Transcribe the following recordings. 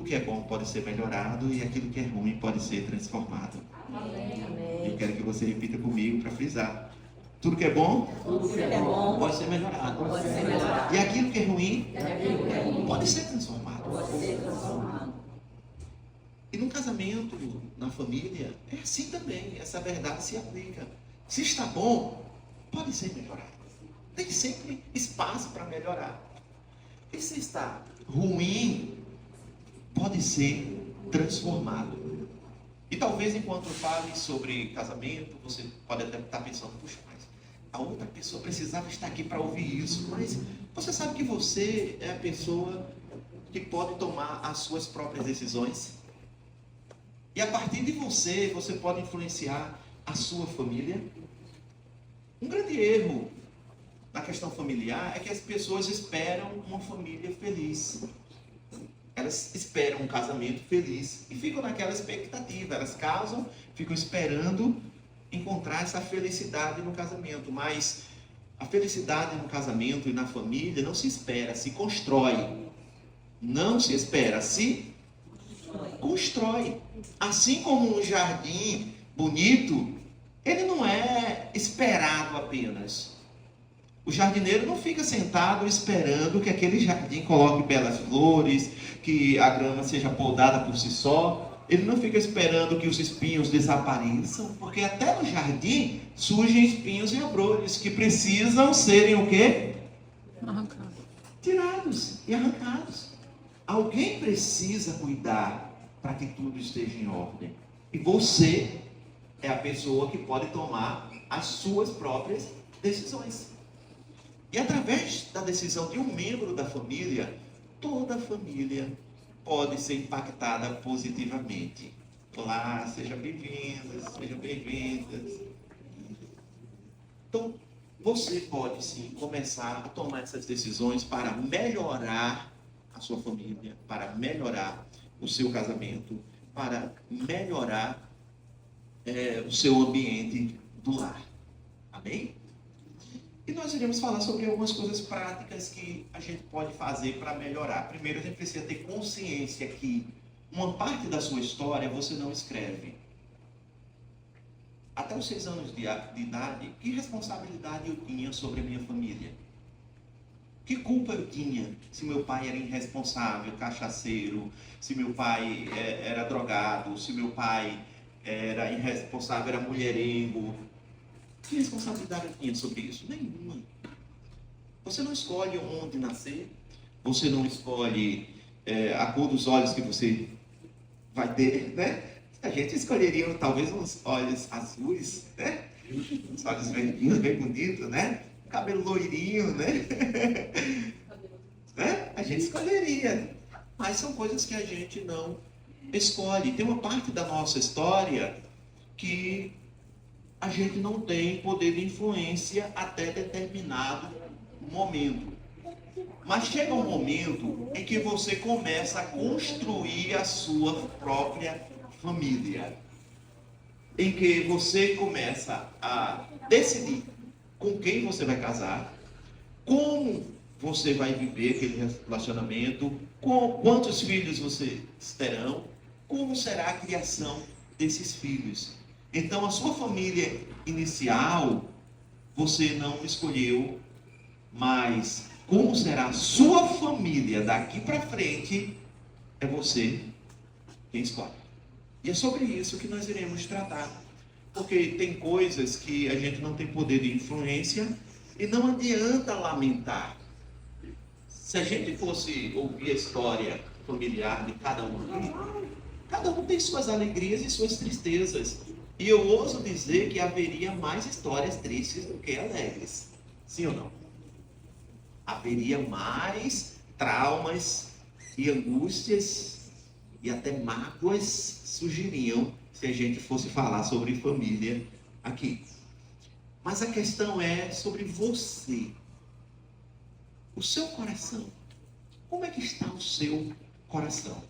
tudo que é bom pode ser melhorado e aquilo que é ruim pode ser transformado. Amém. Eu quero que você repita comigo para frisar. Tudo que é bom, pode ser melhorado. E aquilo que é ruim pode ser transformado. E no casamento, na família, é assim também. Essa verdade se aplica. Se está bom, pode ser melhorado. Tem sempre espaço para melhorar. E se está ruim, pode ser transformado. E talvez enquanto eu fale sobre casamento, você pode até estar pensando, puxa, mas a outra pessoa precisava estar aqui para ouvir isso. Mas você sabe que você é a pessoa que pode tomar as suas próprias decisões? E a partir de você, você pode influenciar a sua família? Um grande erro na questão familiar é que as pessoas esperam uma família feliz. Elas esperam um casamento feliz e ficam naquela expectativa. Elas casam, ficam esperando encontrar essa felicidade no casamento. Mas a felicidade no casamento e na família não se espera, se constrói. Não se espera, se constrói. Assim como um jardim bonito, ele não é esperado apenas. O jardineiro não fica sentado esperando que aquele jardim coloque belas flores, que a grama seja podada por si só. Ele não fica esperando que os espinhos desapareçam, porque até no jardim surgem espinhos e abrolhos que precisam serem o quê? Arrancados. Tirados e arrancados. Alguém precisa cuidar para que tudo esteja em ordem. E você é a pessoa que pode tomar as suas próprias decisões. E através da decisão de um membro da família, toda a família pode ser impactada positivamente. Olá, sejam bem-vindas, sejam bem-vindas. Então, você pode sim começar a tomar essas decisões para melhorar a sua família, para melhorar o seu casamento, para melhorar o seu ambiente do lar. Amém? E nós iremos falar sobre algumas coisas práticas que a gente pode fazer para melhorar. Primeiro, a gente precisa ter consciência que uma parte da sua história você não escreve. Até os 6 anos de idade, que responsabilidade eu tinha sobre a minha família? Que culpa eu tinha se meu pai era irresponsável, cachaceiro, se meu pai era drogado, se meu pai era irresponsável, era mulherengo? Que responsabilidade eu tinha sobre isso? Nenhuma. Você não escolhe onde nascer, você não escolhe a cor dos olhos que você vai ter, né? A gente escolheria talvez uns olhos azuis, né? Uns olhos verdinhos, bem bonitos, né? Cabelo loirinho, né? Né? A gente escolheria. Mas são coisas que a gente não escolhe. Tem uma parte da nossa história que a gente não tem poder de influência até determinado momento. Mas chega um momento em que você começa a construir a sua própria família. Em que você começa a decidir com quem você vai casar, como você vai viver aquele relacionamento, quantos filhos vocês terão, como será a criação desses filhos. Então, a sua família inicial, você não escolheu, mas como será a sua família daqui para frente, é você quem escolhe. E é sobre isso que nós iremos tratar. Porque tem coisas que a gente não tem poder de influência e não adianta lamentar. Se a gente fosse ouvir a história familiar de cada um tem suas alegrias e suas tristezas. E eu ouso dizer que haveria mais histórias tristes do que alegres. Sim ou não? Haveria mais traumas e angústias e até mágoas surgiriam se a gente fosse falar sobre família aqui. Mas a questão é sobre você. O seu coração. Como é que está o seu coração?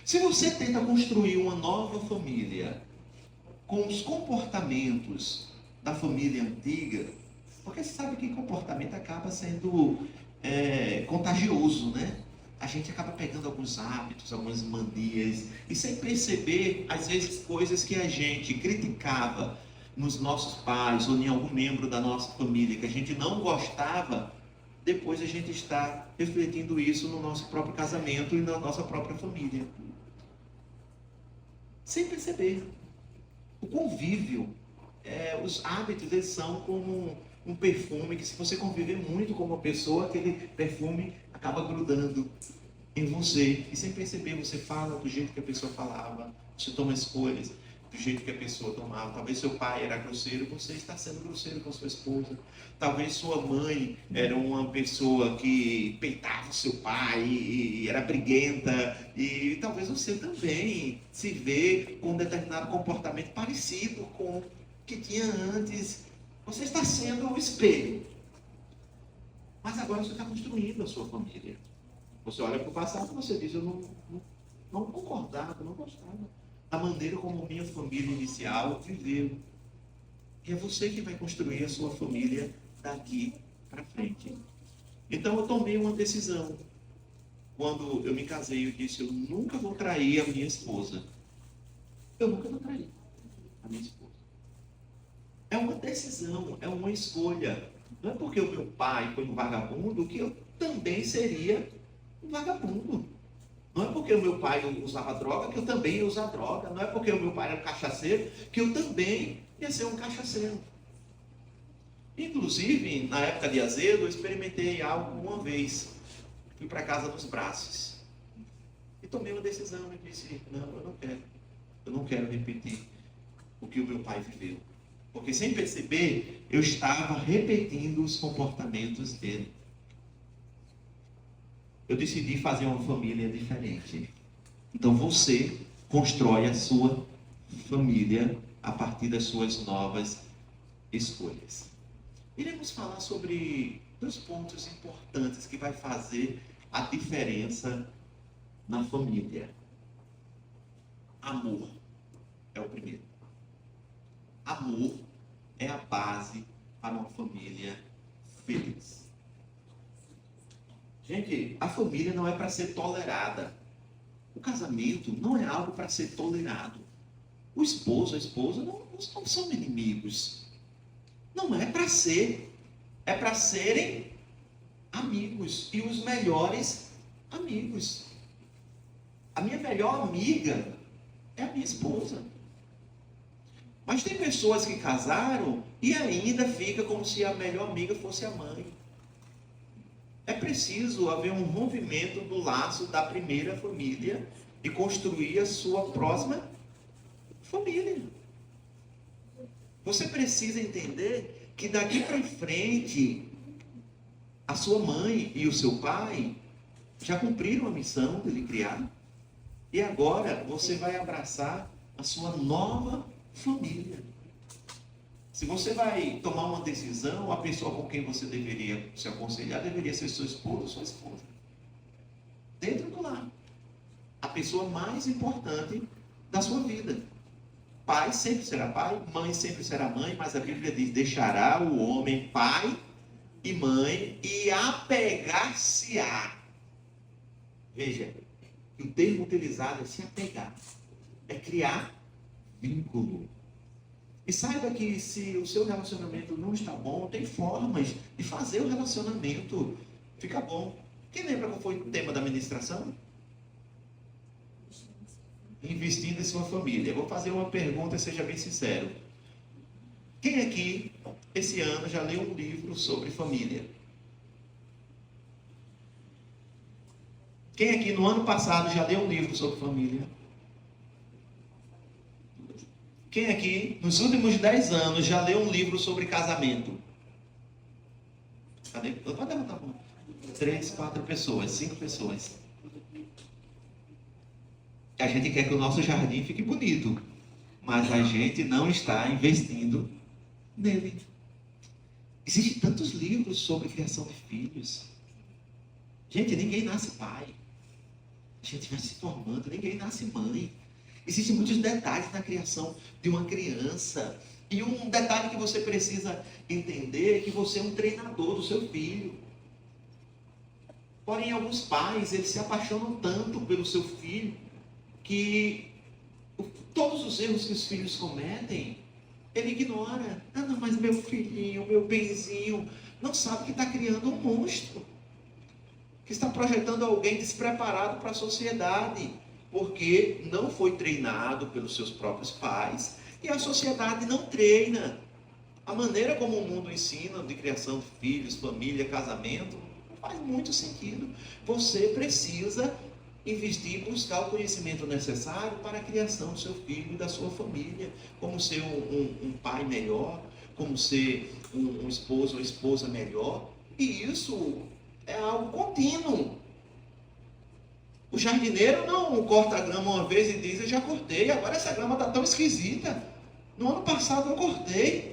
Se você tenta construir uma nova família com os comportamentos da família antiga, porque você sabe que comportamento acaba sendo contagioso, né? a gente acaba pegando alguns hábitos, algumas manias, e sem perceber, às vezes, coisas que a gente criticava nos nossos pais ou em algum membro da nossa família, que a gente não gostava, depois a gente está refletindo isso no nosso próprio casamento e na nossa própria família. Sem perceber. O convívio, os hábitos, eles são como um perfume que, se você conviver muito com uma pessoa, aquele perfume acaba grudando em você. E sem perceber, você fala do jeito que a pessoa falava, você toma escolhas do jeito que a pessoa tomava. Talvez seu pai era grosseiro, você está sendo grosseiro com sua esposa. Talvez sua mãe era uma pessoa que peitava o seu pai e era briguenta. E talvez você também se vê com um determinado comportamento parecido com o que tinha antes. Você está sendo o espelho. Mas agora você está construindo a sua família. Você olha para o passado e você diz, eu não concordava, não gostava da maneira como minha família inicial viveu. E é você que vai construir a sua família daqui para frente. Então eu tomei uma decisão. Quando eu me casei, eu disse, eu nunca vou trair a minha esposa. Eu nunca vou trair a minha esposa. É uma decisão, é uma escolha. Não é porque o meu pai foi um vagabundo que eu também seria um vagabundo. Não é porque o meu pai usava droga que eu também ia usar droga. Não é porque o meu pai era um cachaceiro que eu também ia ser um cachaceiro. Inclusive, na época de azedo, eu experimentei algo uma vez. Fui para casa dos braços. E tomei uma decisão e disse, não, eu não quero. Eu não quero repetir o que o meu pai viveu. Porque sem perceber, eu estava repetindo os comportamentos dele. Eu decidi fazer uma família diferente. Então você constrói a sua família a partir das suas novas escolhas. Iremos falar sobre 2 pontos importantes que vai fazer a diferença na família. Amor é o primeiro. Amor é a base para uma família feliz. Gente, a família não é para ser tolerada. O casamento não é algo para ser tolerado. O esposo, a esposa não são inimigos. Não é para ser. É para serem amigos. E os melhores amigos. A minha melhor amiga é a minha esposa. Mas tem pessoas que casaram e ainda fica como se a melhor amiga fosse a mãe. É preciso haver um rompimento do laço da primeira família e construir a sua próxima família. Você precisa entender que daqui para frente a sua mãe e o seu pai já cumpriram a missão de lhe criar. E agora você vai abraçar a sua nova família. Se você vai tomar uma decisão, a pessoa com quem você deveria se aconselhar deveria ser seu esposo ou sua esposa. Dentro do lar. A pessoa mais importante da sua vida. Pai sempre será pai, mãe sempre será mãe, mas a Bíblia diz, deixará o homem pai e mãe e apegar-se-á. Veja, o termo utilizado é se apegar. É criar vínculo. E saiba que se o seu relacionamento não está bom, tem formas de fazer o relacionamento ficar bom. Quem lembra qual foi o tema da ministração? Investindo em sua família. Eu vou fazer uma pergunta, seja bem sincero. Quem aqui, esse ano, já leu um livro sobre família? Quem aqui, no ano passado, já leu um livro sobre família? Quem aqui, nos últimos 10 anos, já leu um livro sobre casamento? Cadê? Pode levantar a mão. 3, 4 pessoas, 5 pessoas. A gente quer que o nosso jardim fique bonito, mas a gente não está investindo nele. Existem tantos livros sobre criação de filhos. Gente, ninguém nasce pai. A gente vai se formando, ninguém nasce mãe. Existem muitos detalhes na criação de uma criança. E um detalhe que você precisa entender é que você é um treinador do seu filho. Porém, alguns pais, eles se apaixonam tanto pelo seu filho que todos os erros que os filhos cometem, ele ignora. Ah, não, mas meu filhinho, meu benzinho, não sabe que está criando um monstro, que está projetando alguém despreparado para a sociedade, porque não foi treinado pelos seus próprios pais, e a sociedade não treina. A maneira como o mundo ensina de criação de filhos, família, casamento, não faz muito sentido. Você precisa investir, buscar o conhecimento necessário para a criação do seu filho e da sua família, como ser um pai melhor, como ser um esposo ou esposa melhor, e isso é algo contínuo. O jardineiro não corta a grama uma vez e diz: eu já cortei, agora essa grama está tão esquisita, no ano passado eu cortei.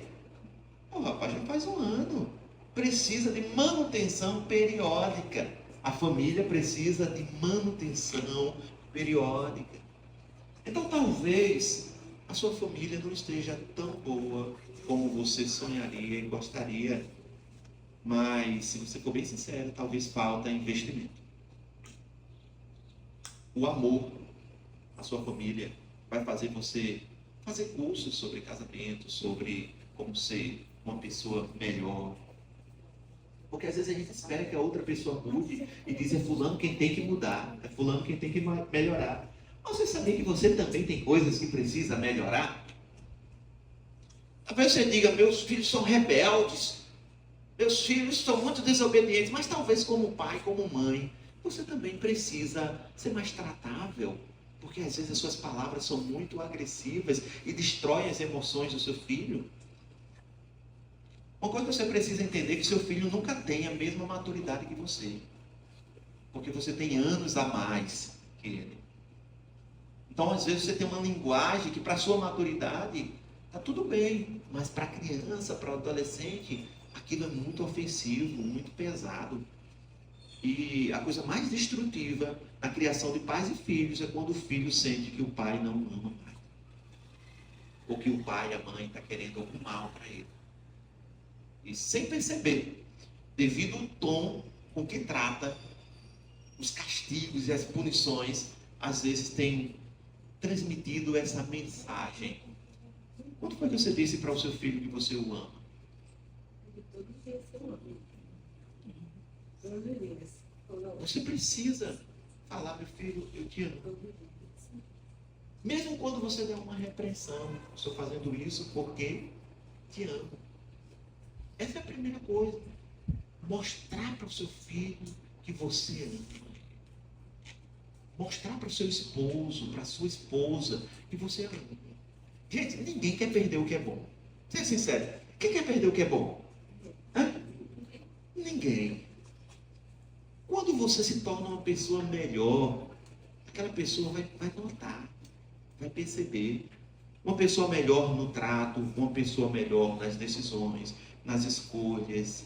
O rapaz já faz um ano. Precisa de manutenção periódica. A família precisa de manutenção periódica. Então talvez a sua família não esteja tão boa como você sonharia e gostaria. Mas, se você for bem sincero, talvez falta investimento. O amor à sua família vai fazer você fazer cursos sobre casamento, sobre como ser uma pessoa melhor. Porque às vezes a gente espera que a outra pessoa mude e diz: é fulano quem tem que mudar, é fulano quem tem que melhorar. Mas você sabia que você também tem coisas que precisa melhorar? Talvez você diga: meus filhos são rebeldes, meus filhos são muito desobedientes, mas talvez como pai, como mãe, você também precisa ser mais tratável, porque às vezes as suas palavras são muito agressivas e destroem as emoções do seu filho. Uma coisa que você precisa entender é que seu filho nunca tem a mesma maturidade que você, porque você tem anos a mais que ele. Então, às vezes, você tem uma linguagem que para a sua maturidade está tudo bem, mas para a criança, para o adolescente, aquilo é muito ofensivo, muito pesado. E a coisa mais destrutiva na criação de pais e filhos é quando o filho sente que o pai não ama mais, ou que o pai e a mãe estão querendo algum mal para ele. E sem perceber, devido ao tom com que trata, os castigos e as punições, às vezes tem transmitido essa mensagem. Quando foi que você disse para o seu filho que você o ama? Todo dia eu amo. Todos os dias. Você precisa falar: meu filho, eu te amo. Mesmo quando você der uma repreensão: estou fazendo isso porque te amo. Essa é a primeira coisa. Mostrar para o seu filho que você ama. Mostrar para o seu esposo, para a sua esposa, que você ama. Gente, ninguém quer perder o que é bom. Seja sincero. Quem quer perder o que é bom? Hã? Ninguém. Quando você se torna uma pessoa melhor, aquela pessoa vai notar, vai perceber. Uma pessoa melhor no trato, uma pessoa melhor nas decisões, nas escolhas.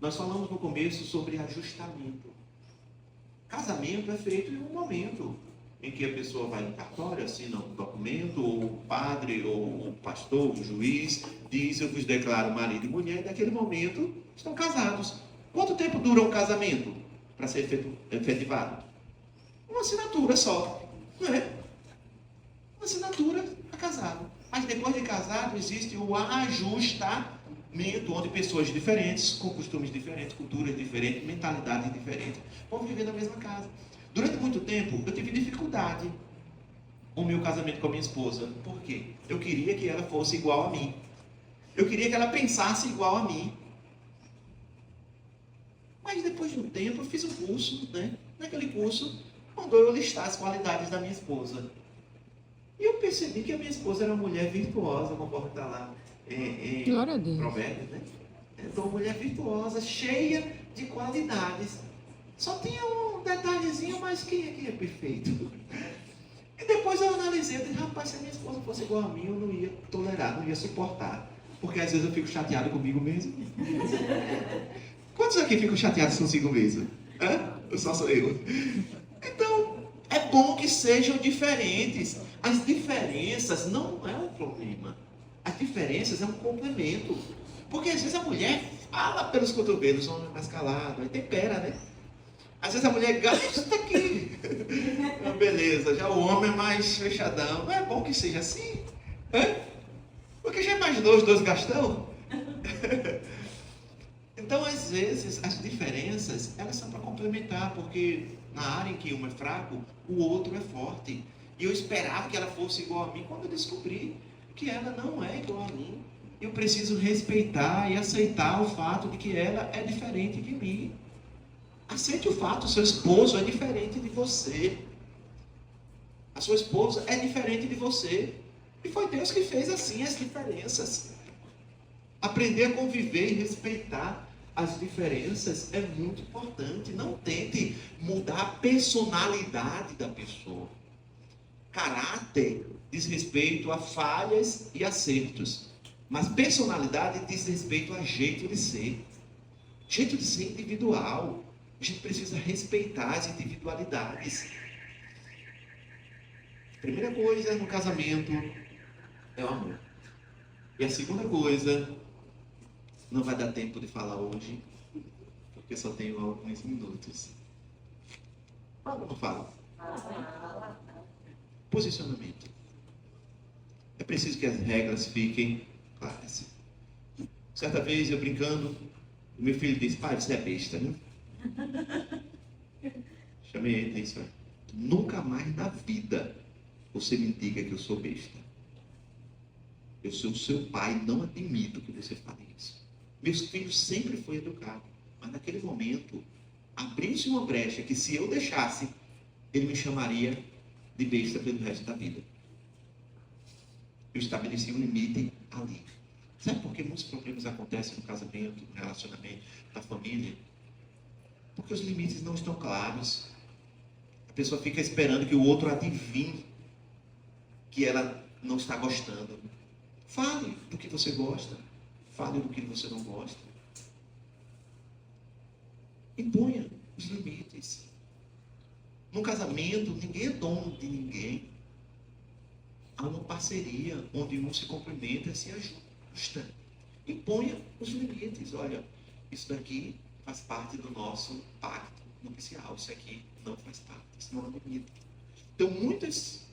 Nós falamos no começo sobre ajustamento. Casamento é feito em um momento em que a pessoa vai no cartório, assina um documento, ou o padre, ou o pastor, o juiz, diz: eu vos declaro marido e mulher, e naquele momento estão casados. Quanto tempo dura um casamento para ser efetivado? Uma assinatura só, não é? Uma assinatura para casado. Mas depois de casado existe o ajustamento, onde pessoas diferentes, com costumes diferentes, culturas diferentes, mentalidades diferentes, vão viver na mesma casa. Durante muito tempo eu tive dificuldade com o meu casamento com a minha esposa. Por quê? Eu queria que ela fosse igual a mim. Eu queria que ela pensasse igual a mim. Mas depois de um tempo eu fiz um curso, né? Naquele curso mandou eu listar as qualidades da minha esposa. E eu percebi que a minha esposa era uma mulher virtuosa, conforme está lá em Glória a Deus. Provérbios, né? Então, uma mulher virtuosa, cheia de qualidades. Só tinha um detalhezinho, mas quem é perfeito? E depois eu analisei, eu disse: rapaz, se a minha esposa fosse igual a mim, eu não ia tolerar, não ia suportar. Porque às vezes eu fico chateado comigo mesmo. Quantos aqui ficam chateados consigo mesmo? Ou só sou eu? Então, é bom que sejam diferentes. As diferenças não é um problema. As diferenças é um complemento. Porque às vezes a mulher fala pelos cotovelos, o homem é mais calado, aí tempera, né? Às vezes a mulher gasta aqui. Beleza, já o homem é mais fechadão. Não é bom que seja assim? Porque já imaginou os dois gastão? Então, às vezes, as diferenças, elas são para complementar, porque na área em que um é fraco, o outro é forte. E eu esperava que ela fosse igual a mim, quando eu descobri que ela não é igual a mim. Eu preciso respeitar e aceitar o fato de que ela é diferente de mim. Aceite o fato, seu esposo é diferente de você. A sua esposa é diferente de você. E foi Deus que fez assim as diferenças. Aprender a conviver e respeitar as diferenças é muito importante. Não tente mudar a personalidade da pessoa. Caráter diz respeito a falhas e acertos. Mas personalidade diz respeito a jeito de ser. Jeito de ser individual. A gente precisa respeitar as individualidades. A primeira coisa no casamento é o amor. E a segunda coisa, não vai dar tempo de falar hoje, porque só tenho alguns minutos. Fala ou não fala? Posicionamento. É preciso que as regras fiquem claras. Certa vez, eu brincando, o meu filho disse: pai, você é besta, né? Chamei ele e disse: nunca mais na vida você me diga que eu sou besta. Eu sou o seu pai, não admito que você fale isso. Meus filhos sempre foram educados, mas naquele momento abriu-se uma brecha que, se eu deixasse, ele me chamaria de besta pelo resto da vida. Eu estabeleci um limite ali. Sabe por que muitos problemas acontecem no casamento, no relacionamento, na família? Porque os limites não estão claros. A pessoa fica esperando que o outro adivinhe que ela não está gostando. Fale do que você gosta. Fale do que você não gosta. Imponha os limites. No casamento, ninguém é dono de ninguém. Há uma parceria onde um se complementa e se ajusta. Imponha os limites. Olha, isso daqui faz parte do nosso pacto nupcial. Isso aqui não faz parte. Isso não é limite. Então, muitos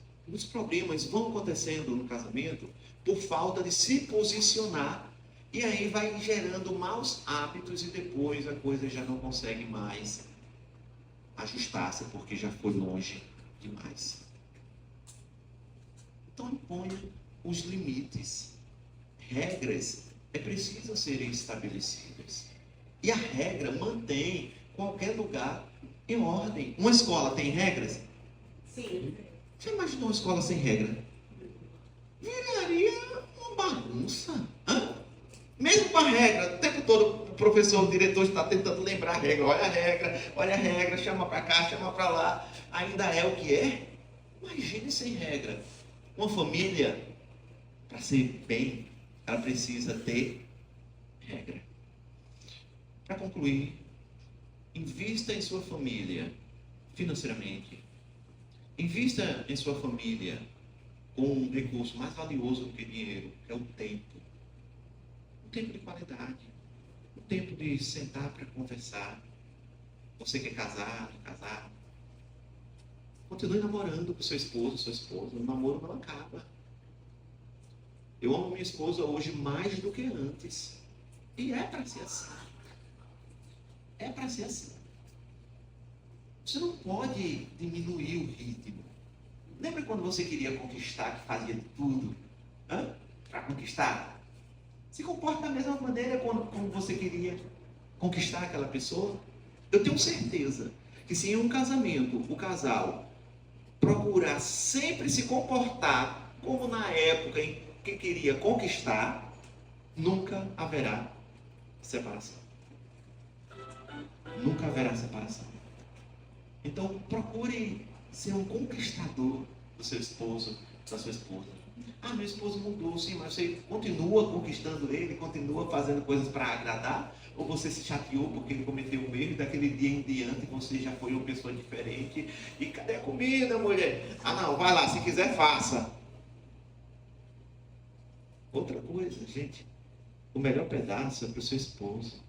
problemas vão acontecendo no casamento por falta de se posicionar. E aí vai gerando maus hábitos e depois a coisa já não consegue mais ajustar-se porque já foi longe demais. Então imponha os limites. Regras é preciso serem estabelecidas. E a regra mantém qualquer lugar em ordem. Uma escola tem regras? Sim. Você imaginou uma escola sem regra? Viraria uma bagunça. Mesmo com a regra, o tempo todo o professor, o diretor está tentando lembrar a regra. Olha a regra, chama para cá, chama para lá. Ainda é o que é? Imagine sem regra. Uma família, para ser bem, ela precisa ter regra. Para concluir, invista em sua família financeiramente. Invista em sua família com um recurso mais valioso do que dinheiro, que é o tempo. Um tempo de qualidade. Um tempo de sentar para conversar. Você que é casado, continue namorando com seu esposo, sua esposa. O namoro não acaba. Eu amo minha esposa hoje mais do que antes. E é para ser assim. É para ser assim. Você não pode diminuir o ritmo. Lembra quando você queria conquistar, que fazia de tudo para conquistar? Se comporta da mesma maneira como você queria conquistar aquela pessoa. Eu tenho certeza que se em um casamento o casal procurar sempre se comportar como na época em que queria conquistar, nunca haverá separação. Nunca haverá separação. Então procure ser um conquistador do seu esposo, da sua esposa. Meu esposo mudou, sim, mas você continua conquistando ele, continua fazendo coisas para agradar? Ou você se chateou porque ele cometeu um erro e daquele dia em diante você já foi uma pessoa diferente? E cadê a comida, mulher? Não, vai lá, se quiser faça. Outra coisa, gente, o melhor pedaço é para o seu esposo.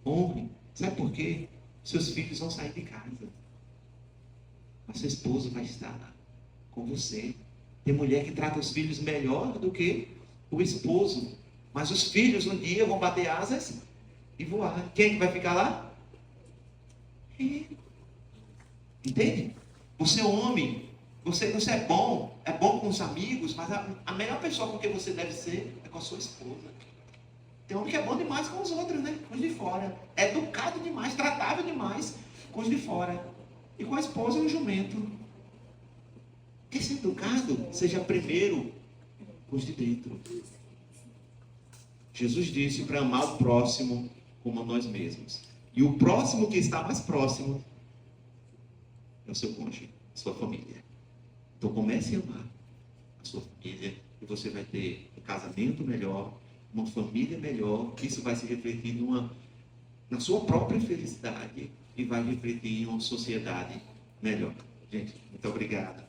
Honre. Sabe por quê? Seus filhos vão sair de casa. Mas seu esposo vai estar com você. Tem mulher que trata os filhos melhor do que o esposo. Mas os filhos um dia vão bater asas e voar. Quem é que vai ficar lá? Ele. Entende? Você é homem. Você é bom com os amigos, mas a melhor pessoa com quem você deve ser é com a sua esposa. Tem homem que é bom demais com os outros, né? Com os de fora. É educado demais, tratável demais com os de fora. E com a esposa é um jumento. Quer ser educado? Seja primeiro com os de dentro. Jesus disse para amar o próximo como a nós mesmos. E o próximo que está mais próximo é o seu cônjuge, a sua família. Então comece a amar a sua família e você vai ter um casamento melhor, uma família melhor. Isso vai se refletir na sua própria felicidade e vai refletir em uma sociedade melhor. Gente, muito obrigado.